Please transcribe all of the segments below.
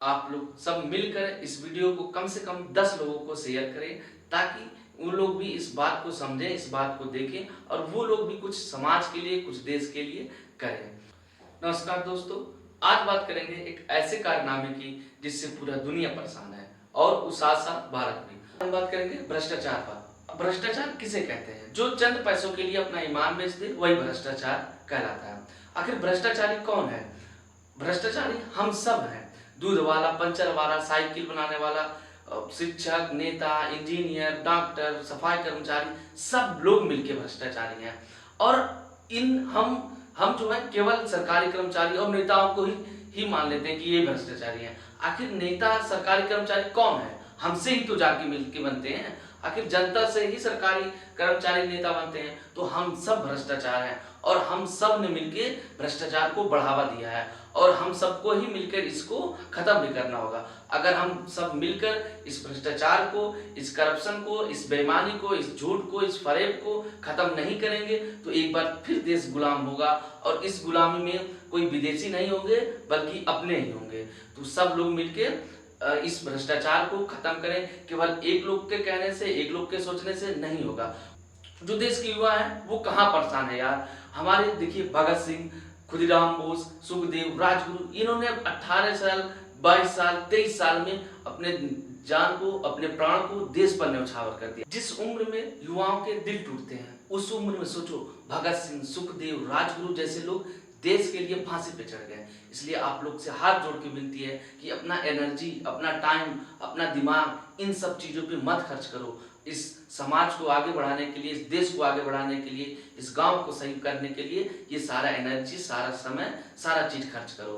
आप लोग सब मिलकर इस वीडियो को कम से कम 10 लोगों को शेयर करें ताकि वो लोग भी इस बात को समझें, इस बात को देखें और वो लोग भी कुछ समाज के लिए, कुछ देश के लिए करें। नमस्कार दोस्तों, आज बात करेंगे एक ऐसे कारनामे की जिससे पूरा दुनिया परेशान है और उस साथ साथ भारत भी। हम बात करेंगे भ्रष्टाचार पर। भ्रष्टाचार किसे कहते हैं? जो चंद पैसों के लिए अपना ईमान बेच दे वही भ्रष्टाचार कहलाता है। आखिर भ्रष्टाचारी कौन है? भ्रष्टाचारी हम सब हैं। दूध वाला, पंचर वाला, साइकिल बनाने वाला, शिक्षक, नेता, इंजीनियर, डॉक्टर, सफाई कर्मचारी, सब लोग मिलके भ्रष्टाचारी हैं। और इन हम जो है केवल सरकारी कर्मचारी और नेताओं को ही मान लेते हैं कि ये भ्रष्टाचारी हैं। आखिर नेता, सरकारी कर्मचारी कौन है? हमसे ही तो जाके मिलके बनते हैं। आखिर जनता से ही सरकारी कर्मचारी नेता बनते हैं। तो हम सब भ्रष्टाचार हैं और हम सब ने मिलके भ्रष्टाचार को बढ़ावा दिया है और हम सबको ही मिलकर इसको खत्म भी करना होगा। अगर हम सब मिलकर इस भ्रष्टाचार को, इस करप्शन को, इस बेईमानी को, इस झूठ को, इस फरेब को खत्म नहीं करेंगे तो एक बार फिर देश गुलाम होगा और इस गुलामी में कोई विदेशी नहीं होंगे बल्कि अपने ही होंगे। तो सब लोग मिलकर इस भ्रष्टाचार को खत्म करें। केवल एक लोग के कहने से, एक लोग के सोचने से नहीं होगा। जो देश के युवा है वो कहाँ परेशान है यार। हमारे देखिए भगत सिंह, खुदीराम बोस, सुखदेव, राजगुरु, इन्होंने 18 साल, 22 साल, 23 साल में अपने जान को, अपने प्राण को देश पर न्यौछावर कर दिया। जिस उम्र में युवाओं के दिल टूटते हैं उस उम्र में सोचो भगत सिंह, सुखदेव, राजगुरु जैसे लोग देश के लिए फांसी पे चढ़ गए। इसलिए आप लोग से हाथ जोड़ के विनती है कि अपना एनर्जी, अपना टाइम, अपना दिमाग इन सब चीज़ों पे मत खर्च करो। इस समाज को आगे बढ़ाने के लिए, इस देश को आगे बढ़ाने के लिए, इस गांव को सही करने के लिए ये सारा एनर्जी, सारा समय, सारा चीज खर्च करो।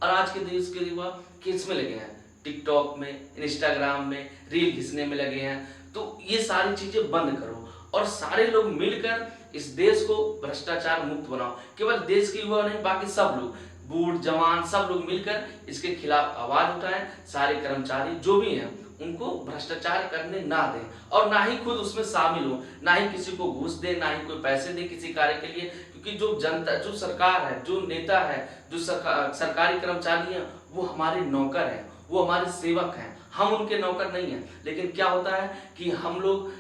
और आज के देश के युवा किस में लगे हैं? टिकटॉक में, इंस्टाग्राम में, रील घिसने में लगे हैं। तो ये सारी चीजें बंद करो और सारे लोग मिलकर इस देश को भ्रष्टाचार मुक्त बनाओ। केवल देश के युवा नहीं, बाकी सब लोग, बूढ़ जवान, सब लोग मिलकर इसके खिलाफ आवाज उठाएं। सारे कर्मचारी जो भी हैं उनको भ्रष्टाचार करने ना दें और ना ही खुद उसमें शामिल हो, ना ही किसी को घूस दे, ना ही कोई पैसे दे किसी कार्य के लिए। क्योंकि जो जनता, जो सरकार है, जो नेता है, जो सरकारी कर्मचारी हैं वो हमारे नौकर हैं, वो हमारे सेवक हैं। हम उनके नौकर नहीं हैं। लेकिन क्या होता है कि हम लोग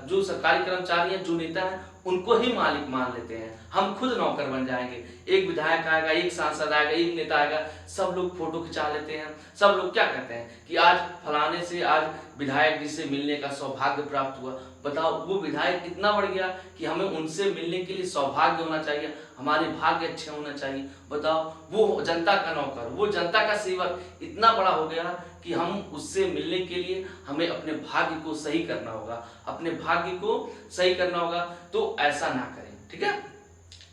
जो सरकारी कर्मचारी हैं, जो नेता हैं, उनको ही मालिक मान लेते हैं। हम खुद नौकर बन जाएंगे। एक विधायक आएगा, एक सांसद आएगा, एक नेता आएगा, सब लोग फोटो खिंचा लेते हैं। सब लोग क्या कहते हैं कि आज फलाने से, आज विधायक जी से मिलने का सौभाग्य प्राप्त हुआ। बताओ, वो विधायक इतना बढ़ गया कि हमें उनसे मिलने के लिए सौभाग्य होना चाहिए, हमारे भाग्य अच्छे होना चाहिए। बताओ, वो जनता का नौकर, वो जनता का सेवक इतना बड़ा हो गया कि हम उससे मिलने के लिए हमें अपने भाग्य को सही करना होगा, अपने भाग्य को सही करना होगा। तो ऐसा ना करें, ठीक है?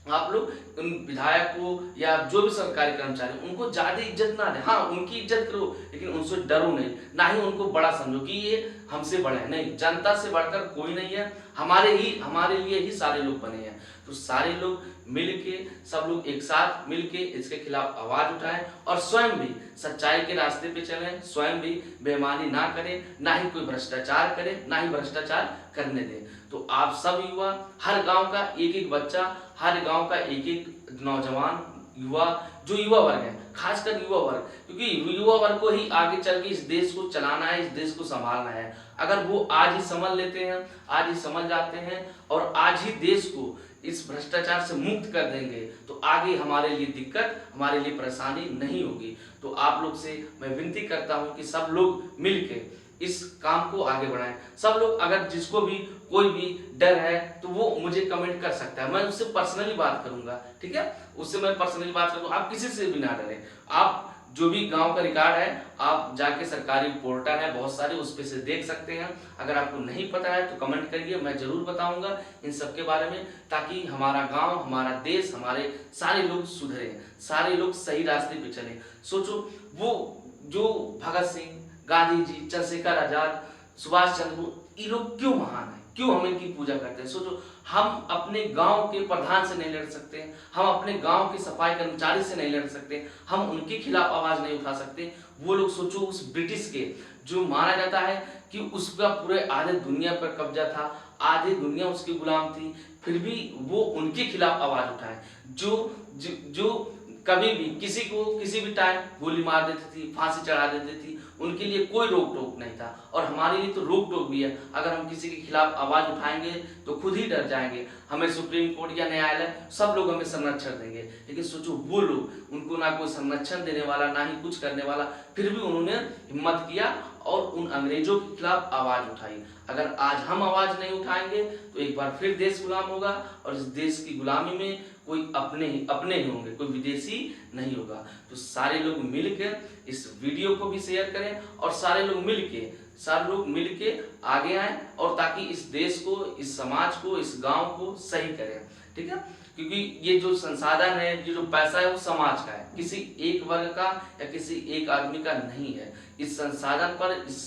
आप लोग उन विधायक को या जो भी सरकारी कर्मचारी, उनको ज्यादा इज्जत ना दें। हाँ, उनकी इज्जत करो लेकिन उनसे डरो नहीं, ना ही उनको बड़ा समझो कि ये हमसे बड़े हैं। नहीं, जनता से बढ़कर कोई नहीं है। हमारे लिए ही सारे लोग बने हैं। तो सारे लोग मिलके, सब लोग एक साथ मिलके इसके खिलाफ आवाज उठाएं और स्वयं भी सच्चाई के रास्ते पे चलें, स्वयं भी बेईमानी ना करें, ना ही कोई भ्रष्टाचार करें, ना ही भ्रष्टाचार करने दें। तो आप सब युवा, हर गांव का एक एक बच्चा, हर गांव का एक एक नौजवान, युवा, जो युवा वर्ग है, खासकर युवा वर्ग, क्योंकि युवा वर्ग को ही आगे चल के इस देश को चलाना है, इस देश को संभालना है। अगर वो आज ही समझ लेते हैं, आज ही समझ जाते हैं और आज ही देश को इस भ्रष्टाचार से मुक्त कर देंगे तो आगे हमारे लिए दिक्कत, हमारे लिए परेशानी नहीं होगी। तो आप लोग से मैं विनती करता हूं कि सब लोग मिलके इस काम को आगे बढ़ाएं। सब लोग, अगर जिसको भी कोई भी डर है तो वो मुझे कमेंट कर सकता है, मैं उससे पर्सनली बात करूंगा, ठीक है? उससे मैं पर्सनली बात करूंगा। आप किसी से भी ना डरें। आप जो भी गांव का रिकॉर्ड है, आप जाके सरकारी पोर्टल है बहुत सारे, उस पे से देख सकते हैं। अगर आपको नहीं पता है तो कमेंट करिए, मैं जरूर बताऊंगा इन सब के बारे में, ताकि हमारा गांव, हमारा देश, हमारे सारे लोग सुधरे, सारे लोग सही रास्ते पे चले। सोचो, वो जो भगत सिंह, गांधी जी, चंद्रशेखर आजाद, सुभाष चंद्र बोस, ये लोग क्यों महान है, क्यों हम इनकी पूजा करते हैं? सोचो, हम अपने गांव के प्रधान से नहीं लड़ सकते, हम अपने गांव के सफाई कर्मचारी से नहीं लड़ सकते, हम उनके खिलाफ आवाज नहीं उठा सकते। वो लोग सोचो, उस ब्रिटिश के, जो माना जाता है कि उसका पूरे आधे दुनिया पर कब्जा था, आधी दुनिया उसकी गुलाम थी, फिर भी वो उनके खिलाफ आवाज उठाए। जो जो, जो कभी भी किसी को किसी भी टाइम गोली मार देती थी, फांसी चढ़ा देती थी, उनके लिए कोई रोक टोक नहीं था। और हमारे लिए तो रोक टोक भी है, अगर हम किसी के खिलाफ आवाज उठाएंगे तो खुद ही डर जाएंगे, हमें सुप्रीम कोर्ट या न्यायालय सब लोग हमें संरक्षण देंगे। लेकिन सोचो वो लोग, उनको ना कोई संरक्षण देने वाला, ना ही कुछ करने वाला, फिर भी उन्होंने हिम्मत किया और उन अंग्रेजों के खिलाफ आवाज उठाई। अगर आज हम आवाज नहीं उठाएंगे तो एक बार फिर देश गुलाम होगा, और इस देश की गुलामी में कोई अपने ही होंगे, कोई विदेशी नहीं होगा। तो सारे लोग मिलकर इस वीडियो को भी शेयर करें, और सारे लोग मिलके आगे आए, और ताकि इस देश को, इस समाज को, इस गांव को सही करें। ठीक है, क्योंकि ये जो संसाधन है, ये जो पैसा है, वो समाज का है, किसी एक वर्ग का या किसी एक आदमी का नहीं है। इस संसाधन पर, इस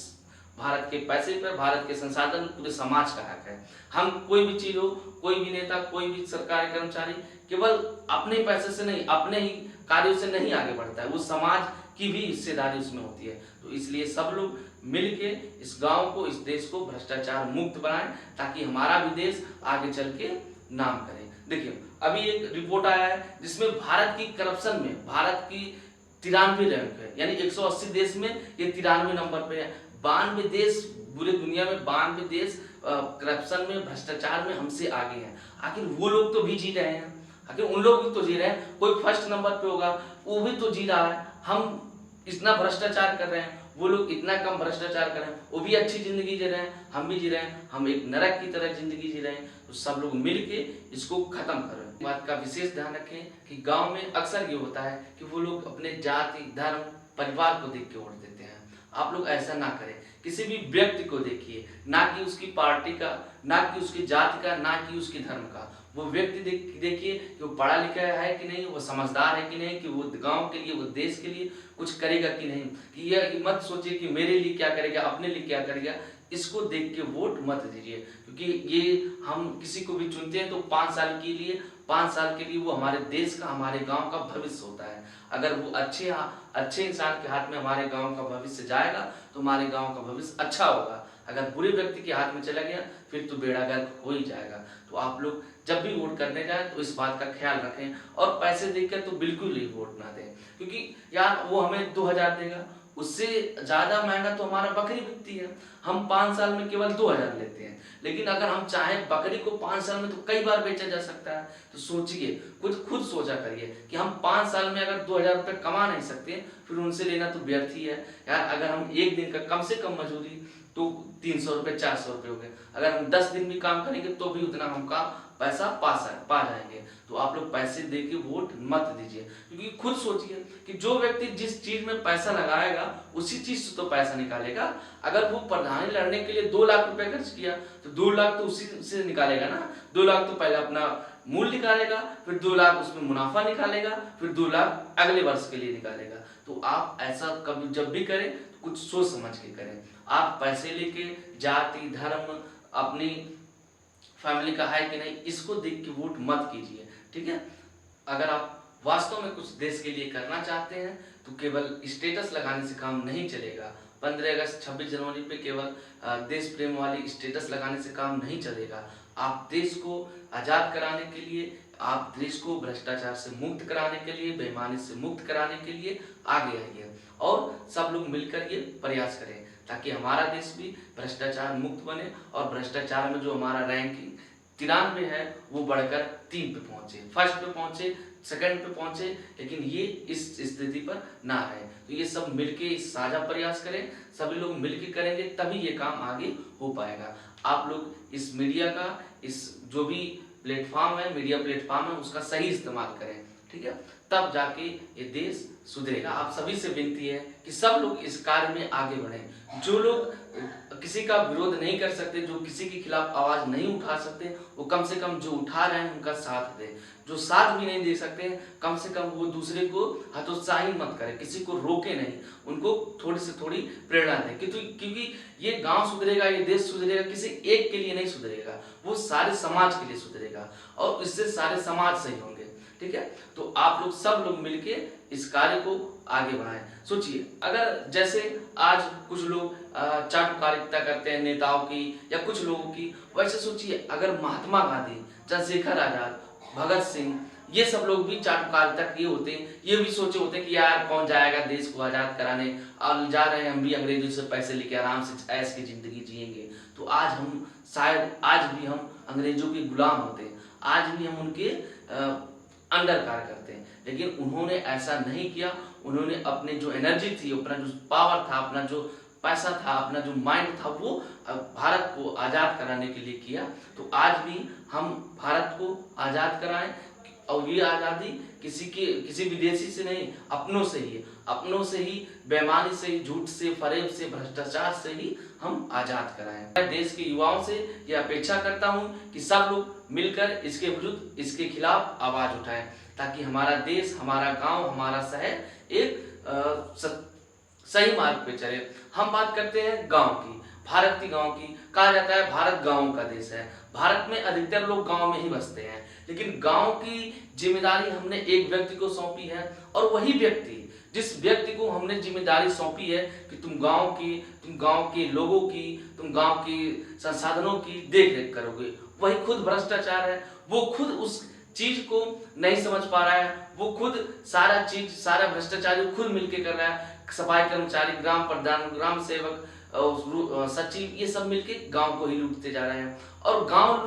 भारत के पैसे पर, भारत के संसाधन पूरे समाज का हक है। हम कोई भी चीज हो, कोई भी नेता, कोई भी सरकारी कर्मचारी केवल अपने पैसे से नहीं, अपने ही कार्यों से नहीं आगे बढ़ता है, वो समाज की भी हिस्सेदारी उसमें होती है। तो इसलिए सब लोग मिलके इस गांव को, इस देश को भ्रष्टाचार मुक्त बनाएं, ताकि हमारा भी देश आगे चल के नाम करे। देखिए, अभी एक रिपोर्ट आया है जिसमें भारत की करप्शन में भारत की 93 रैंक है, यानी 180 देश में ये 93 नंबर पे है। 92 देश, पूरे दुनिया में 92 देश करप्शन में, भ्रष्टाचार में हमसे आगे हैं। आखिर वो लोग तो भी जी रहे हैं, आखिर उन लोग भी तो जी रहे हैं। कोई फर्स्ट नंबर पे होगा, वो भी तो जी रहा है। हम इतना भ्रष्टाचार कर रहे हैं, वो लोग इतना कम भ्रष्टाचार कर रहे हैं, वो भी अच्छी जिंदगी जी रहे हैं, हम भी जी रहे हैं, हम एक नरक की तरह जिंदगी जी रहे हैं। तो सब लोग मिलके इसको खत्म करें। बात का विशेष ध्यान रखें कि गांव में अक्सर ये होता है कि वो लोग अपने जाति, धर्म, परिवार को देख के वोट देते हैं। आप लोग ऐसा ना करें, किसी भी व्यक्ति को देखिए, ना कि उसकी पार्टी का, ना कि उसकी जाति का, ना कि उसकी धर्म का। वो व्यक्ति देखिए कि वो पढ़ा लिखा है कि नहीं, वो समझदार है कि नहीं, कि वो गांव के लिए, वो देश के लिए कुछ करेगा कि नहीं। कि ये मत सोचिए कि मेरे लिए क्या करेगा, अपने लिए क्या करेगा। इसको देख के वोट मत दीजिए, क्योंकि ये हम किसी को भी चुनते हैं तो 5 साल के लिए वो हमारे देश का, हमारे गांव का भविष्य होता है। अगर वो अच्छे इंसान के हाथ में हमारे गांव का भविष्य जाएगा तो हमारे गांव का भविष्य अच्छा होगा। अगर बुरे व्यक्ति के हाथ में चला गया फिर तो बेड़ा गर्क हो ही जाएगा। तो आप लोग जब भी वोट करने जाए तो इस बात का ख्याल रखें, और पैसे देकर तो बिल्कुल ही वोट ना दें, क्योंकि यार वो हमें 2000 देगा, उससे ज्यादा महंगा तो हमारा बकरी बिकती है। हम 5 साल में केवल 2000 लेते हैं, लेकिन अगर हम चाहें बकरी को 5 साल में तो कई बार बेचा जा सकता है। तो सोचिए, खुद सोचा करिए कि हम 5 साल में अगर 2000 रुपये कमा नहीं सकते, फिर उनसे लेना तो व्यर्थ ही है यार। अगर हम एक दिन का कम से कम मजदूरी तो 300 रुपये, 400 रुपये हो गए, अगर हम 10 दिन भी काम करेंगे तो भी उतना हमका पैसा पा जाएंगे। तो आप लोग पैसे दे के वोट मत दीजिए, क्योंकि खुद सोचिए कि जो व्यक्ति जिस चीज में पैसा लगाएगा उसी चीज से तो पैसा निकालेगा। अगर वो प्रधानी लड़ने के लिए 2 लाख रुपए खर्च किया तो 2 लाख तो उसी से निकालेगा ना। 2 लाख तो पहले अपना मूल निकालेगा, फिर 2 लाख उसमें मुनाफा निकालेगा, फिर 2 लाख अगले वर्ष के लिए निकालेगा। तो आप ऐसा कभी जब भी करें तो कुछ सोच समझ के करें। आप पैसे लेके जाति, धर्म, अपनी फैमिली का है कि नहीं, इसको देख के वोट मत कीजिए। ठीक है, अगर आप वास्तव में कुछ देश के लिए करना चाहते हैं तो केवल स्टेटस लगाने से काम नहीं चलेगा। 15 अगस्त, 26 जनवरी पे केवल देश प्रेम वाली स्टेटस लगाने से काम नहीं चलेगा। आप देश को आजाद कराने के लिए, आप देश को भ्रष्टाचार से मुक्त कराने के लिए, बेईमानी से मुक्त कराने के लिए आगे आइए, और सब लोग मिलकर ये प्रयास करें ताकि हमारा देश भी भ्रष्टाचार मुक्त बने, और भ्रष्टाचार में जो हमारा रैंकिंग 93 है वो बढ़कर 3 पे पहुंचे, फर्स्ट पे पहुंचे, सेकंड पे पहुंचे, लेकिन ये इस स्थिति पर ना रहे। तो ये सब मिलके साझा प्रयास करें, सभी लोग मिलके करेंगे तभी ये काम आगे हो पाएगा। आप लोग इस मीडिया का, इस जो भी प्लेटफॉर्म है, मीडिया प्लेटफॉर्म है, उसका सही इस्तेमाल करें। ठीक है, तब जाके ये देश सुधरेगा। आप सभी से विनती है कि सब लोग इस कार्य में आगे बढ़ें। जो लोग किसी का विरोध नहीं कर सकते, जो किसी के खिलाफ आवाज नहीं उठा सकते, वो कम से कम जो उठा रहे हैं उनका साथ दें। जो साथ भी नहीं दे सकते, कम से कम वो दूसरे को हतोत्साहित मत करें, किसी को रोके नहीं, उनको थोड़ी से थोड़ी प्रेरणा दें। क्योंकि ये गांव सुधरेगा, ये देश सुधरेगा किसी एक के लिए नहीं सुधरेगा, वो सारे समाज के लिए सुधरेगा, और इससे सारे समाज सही होंगे। ठीक है, तो आप लोग सब लोग मिलके इस कार्य को आगे बढ़ाएं। सोचिए, अगर जैसे आज कुछ लोग चाटुकारिता करते हैं नेताओं की या कुछ लोगों की, वैसे सोचिए अगर महात्मा गांधी, चंद्रशेखर आजाद, भगत सिंह ये सब लोग भी चाटुकारिता किए होते हैं, ये भी सोचे होते हैं कि यार कौन जाएगा देश को आज़ाद कराने, अब जा रहे हैं हम भी अंग्रेजों से पैसे लेके आराम से ऐश की ज़िंदगी जिएंगे। तो आज हम शायद आज भी हम अंग्रेजों के गुलाम होते हैं, आज भी हम उनके अंडर कार्य करते हैं, लेकिन उन्होंने ऐसा नहीं किया। उन्होंने अपने जो एनर्जी थी, अपना जो पावर था, अपना जो पैसा था, अपना जो माइंड था, वो भारत को आज़ाद कराने के लिए किया। तो आज भी हम भारत को आज़ाद कराएं, और ये आज़ादी किसी विदेशी से नहीं, अपनों से ही, अपनों से ही, बेईमानी से ही, झूठ से, फरेब से, भ्रष्टाचार से ही हम आज़ाद कराएं। मैं देश के युवाओं से ये अपेक्षा करता हूँ कि सब लोग मिलकर इसके विरुद्ध, इसके खिलाफ आवाज़ उठाएं, ताकि हमारा देश, हमारा गांव, हमारा शहर एक सही मार्ग पे चले। हम बात करते हैं गांव की, भारत की गांव की। कहा जाता है भारत गांव का देश है। भारत में अधिकतर लोग गांव में ही बसते हैं, लेकिन गांव की जिम्मेदारी हमने एक व्यक्ति को सौंपी है, और वही व्यक्ति, जिस व्यक्ति को हमने जिम्मेदारी सौंपी है कि तुम गांव के लोगों की, तुम गांव के संसाधनों की देख रेख करोगे, वही खुद भ्रष्टाचार है। वो खुद उस चीज को नहीं समझ पा रहा है, वो खुद सारा भ्रष्टाचारी खुद मिलके कर रहा है। सफाई कर्मचारी, ग्राम प्रधान, ग्राम सेवक, सचिव, ये सब मिलके गांव को ही लूटते जा रहे हैं। और गांव को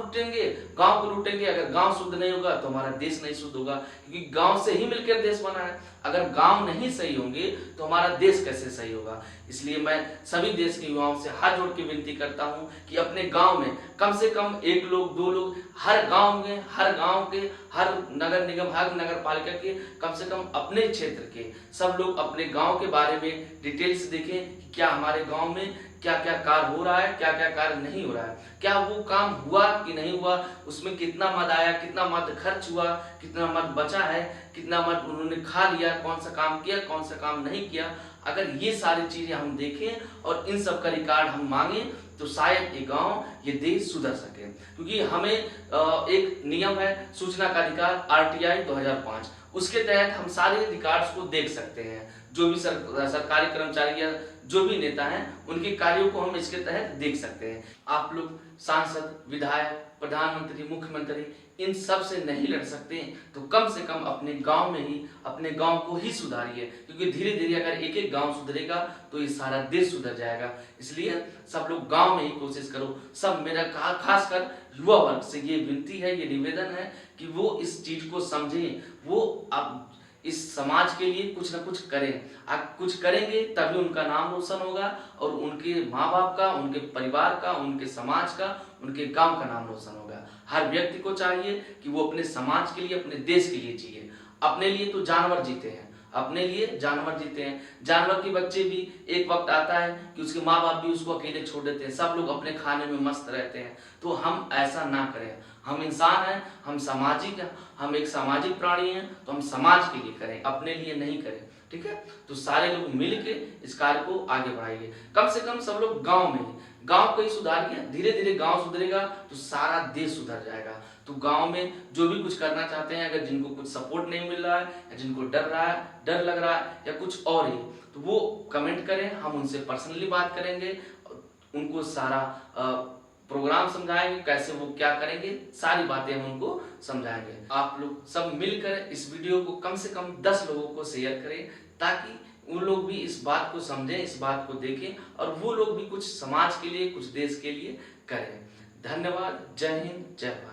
लूटेंगे, अगर गांव शुद्ध नहीं होगा तो हमारा देश नहीं शुद्ध होगा, क्योंकि गांव से ही मिलकर देश बना है। अगर गांव नहीं सही होंगे तो हमारा देश कैसे सही होगा। इसलिए मैं सभी देश के युवाओं से हाथ जोड़ के विनती करता हूं कि अपने गांव में कम से कम 1 लोग, 2 लोग, हर गांव के, हर नगर निगम, हर नगर पालिका के, कम से कम अपने क्षेत्र के सब लोग अपने गांव के बारे में डिटेल से देखें कि क्या हमारे गांव में क्या क्या कार्य हो रहा है, क्या क्या कार्य नहीं हो रहा है, क्या वो काम हुआ कि नहीं हुआ, उसमें कितना मद आया, कितना मद खर्च हुआ, कितना मद बचा है, कितना मद उन्होंने खा लिया, कौन सा काम किया, कौन सा काम नहीं किया। अगर ये सारी चीजें हम देखें और इन सब का रिकॉर्ड हम मांगे तो शायद ये गांव, ये देश सुधर सके। क्योंकि हमें एक नियम है सूचना का अधिकार, RTI 2005, उसके तहत हम सारे रिकॉर्ड्स को देख सकते हैं। जो भी सरकारी कर्मचारी या जो भी नेता हैं, उनके कार्यों को हम इसके तहत देख सकते हैं। आप लोग सांसद, विधायक, प्रधानमंत्री, मुख्यमंत्री, इन सब से नहीं लड़ सकते तो कम से कम अपने गांव में ही, अपने गांव को ही सुधारिए, क्योंकि धीरे धीरे अगर एक एक गांव सुधरेगा तो ये सारा देश सुधर जाएगा। इसलिए सब लोग गांव में ही कोशिश करो। सब मेरा खासकर युवा वर्ग से ये विनती है, ये निवेदन है कि वो इस चीज को समझें, वो अब इस समाज के लिए कुछ ना कुछ करें। आप कुछ करेंगे तभी उनका नाम रोशन होगा, और उनके माँ बाप का, उनके परिवार का, उनके समाज का, उनके गांव का नाम रोशन होगा। हर व्यक्ति को चाहिए कि वो अपने समाज के लिए, अपने देश के लिए जिए। अपने लिए तो जानवर जीते हैं, अपने लिए जानवर जीते हैं। जानवर के बच्चे भी एक वक्त आता है कि उसके माँ बाप भी उसको अकेले छोड़ देते हैं, सब लोग अपने खाने में मस्त रहते हैं। तो हम ऐसा ना करें। हम इंसान हैं, हम सामाजिक हैं, हम एक सामाजिक प्राणी हैं, तो हम समाज के लिए करें, अपने लिए नहीं करें। ठीक है, तो सारे लोग मिल के इस कार्य को आगे बढ़ाइए। कम से कम सब लोग गांव में ही, गांव को ही सुधारिए। धीरे धीरे गांव सुधरेगा तो सारा देश सुधर जाएगा। तो गांव में जो भी कुछ करना चाहते हैं, अगर जिनको कुछ सपोर्ट नहीं मिल रहा है, या जिनको डर लग रहा है, या कुछ और ही, तो वो कमेंट करें, हम उनसे पर्सनली बात करेंगे, उनको सारा प्रोग्राम समझाएंगे, कैसे वो क्या करेंगे, सारी बातें हम उनको समझाएंगे। आप लोग सब मिलकर इस वीडियो को कम से कम 10 लोगों को शेयर करें, ताकि उन लोग भी इस बात को समझें, इस बात को देखें, और वो लोग भी कुछ समाज के लिए, कुछ देश के लिए करें। धन्यवाद। जय हिंद, जय भारत।